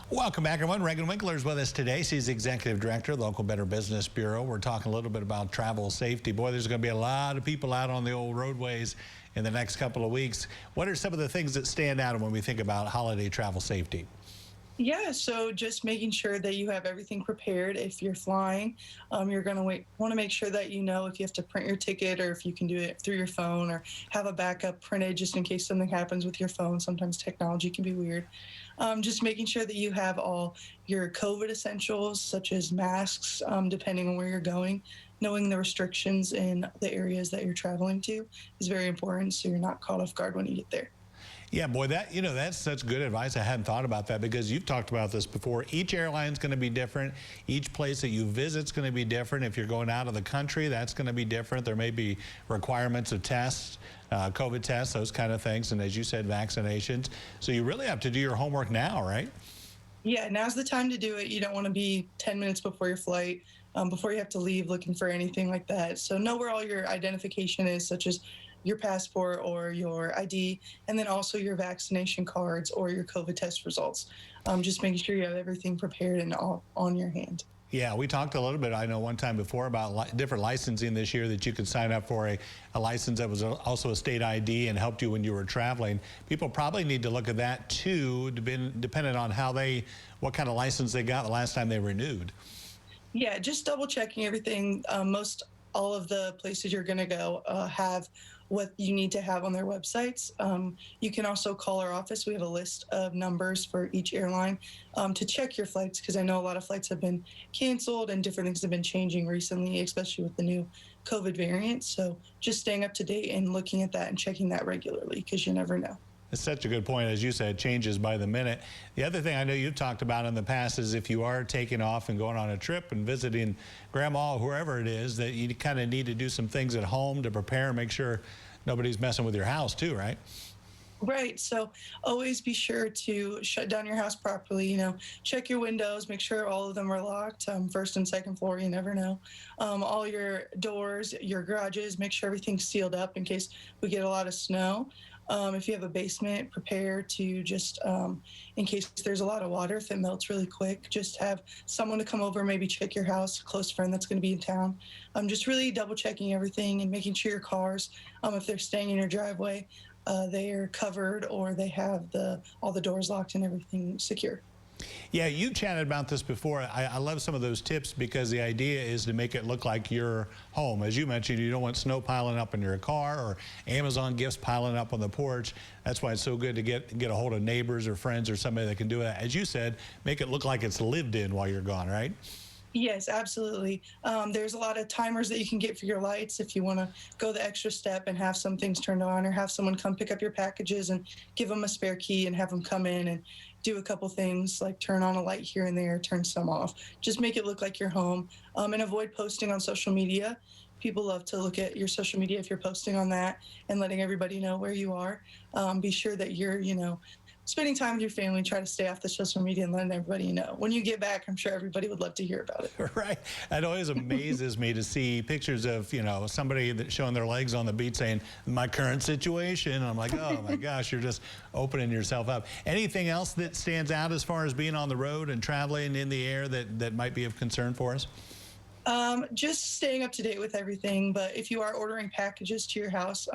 Welcome back, everyone. Reghan Winkler is with us today. She's the Executive Director of the Local Better Business Bureau. We're talking a little bit about travel safety. Boy, there's going to be a lot of people out on the old roadways in the next couple of weeks. What are some of the things that stand out when we think about holiday travel safety? Yeah, so just making sure that you have everything prepared if you're flying. You're going to want to make sure that you know if you have to print your ticket or if you can do it through your phone or have a backup printed just in case something happens with your phone. Sometimes technology can be weird. Just making sure that you have all your COVID essentials, such as masks, depending on where you're going. Knowing the restrictions in the areas that you're traveling to is very important so you're not caught off guard when you get there. Yeah, boy, that's such good advice. I hadn't thought about that because you've talked about this before. Each airline's going to be different. Each place that you visit's going to be different. If you're going out of the country, that's going to be different. There may be requirements of tests, COVID tests, those kind of things, and as you said, vaccinations. So you really have to do your homework now, right? Yeah, now's the time to do it. You don't want to be 10 minutes before your flight, before you have to leave looking for anything like that. So know where all your identification is, such as your passport or your ID, and then also your vaccination cards or your COVID test results. Just making sure you have everything prepared and all on your hand. Yeah, we talked a little bit, I know one time before, about different licensing this year that you could sign up for a license that was also a state ID and helped you when you were traveling. People probably need to look at that too, depending on what kind of license they got the last time they renewed. Yeah, just double checking everything. All of the places you're going to go have what you need to have on their websites. You can also call our office. We have a list of numbers for each airline to check your flights, because I know a lot of flights have been canceled and different things have been changing recently, especially with the new COVID variant. So just staying up to date and looking at that and checking that regularly, because you never know. It's such a good point. As you said, it changes by the minute. The other thing I know you've talked about in the past is if you are taking off and going on a trip and visiting grandma or whoever it is, that you kind of need to do some things at home to prepare and make sure nobody's messing with your house too, right? Right. So always be sure to shut down your house properly. Check your windows, make sure all of them are locked, first and second floor, you never know. All your doors, your garages, make sure everything's sealed up in case we get a lot of snow. If you have a basement, prepare to just, in case there's a lot of water, if it melts really quick, just have someone to come over, maybe check your house, a close friend that's going to be in town. Just really double checking everything and making sure your cars, if they're staying in your driveway, they are covered or they have all the doors locked and everything secure. Yeah, you chatted about this before. I love some of those tips because the idea is to make it look like your home. As you mentioned, you don't want snow piling up in your car or Amazon gifts piling up on the porch. That's why it's so good to get a hold of neighbors or friends or somebody that can do it. As you said, make it look like it's lived in while you're gone, right? Yes, absolutely. There's a lot of timers that you can get for your lights if you want to go the extra step and have some things turned on, or have someone come pick up your packages and give them a spare key and have them come in and do a couple things like turn on a light here and there, turn some off. Just make it look like your home, and avoid posting on social media. People love to look at your social media if you're posting on that and letting everybody know where you are. Be sure that you're, spending time with your family, try to stay off the social media and letting everybody know. When you get back, I'm sure everybody would love to hear about it. Right. It always amazes me to see pictures of, somebody that's showing their legs on the beach saying, my current situation. And I'm like, oh my gosh, you're just opening yourself up. Anything else that stands out as far as being on the road and traveling in the air that might be of concern for us? Just staying up to date with everything. But if you are ordering packages to your house,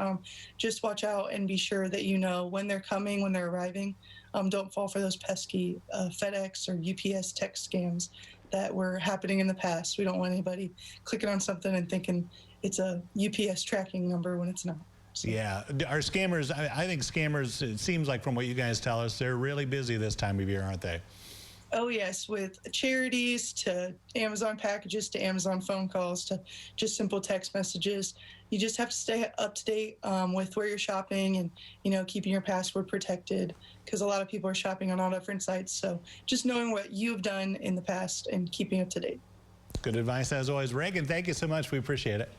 just watch out and be sure that you know when they're coming, when they're arriving. Don't fall for those pesky FedEx or UPS text scams that were happening in the past. We don't want anybody clicking on something and thinking it's a UPS tracking number when it's not. So. Yeah, our scammers, I think scammers, it seems like from what you guys tell us, they're really busy this time of year, aren't they? Oh, yes, with charities to Amazon packages to Amazon phone calls to just simple text messages. You just have to stay up to date with where you're shopping and, keeping your password protected, because a lot of people are shopping on all different sites. So just knowing what you've done in the past and keeping up to date. Good advice as always. Reghan, thank you so much. We appreciate it.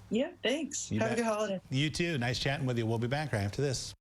Yeah, thanks. Have a good holiday. You too. Nice chatting with you. We'll be back right after this.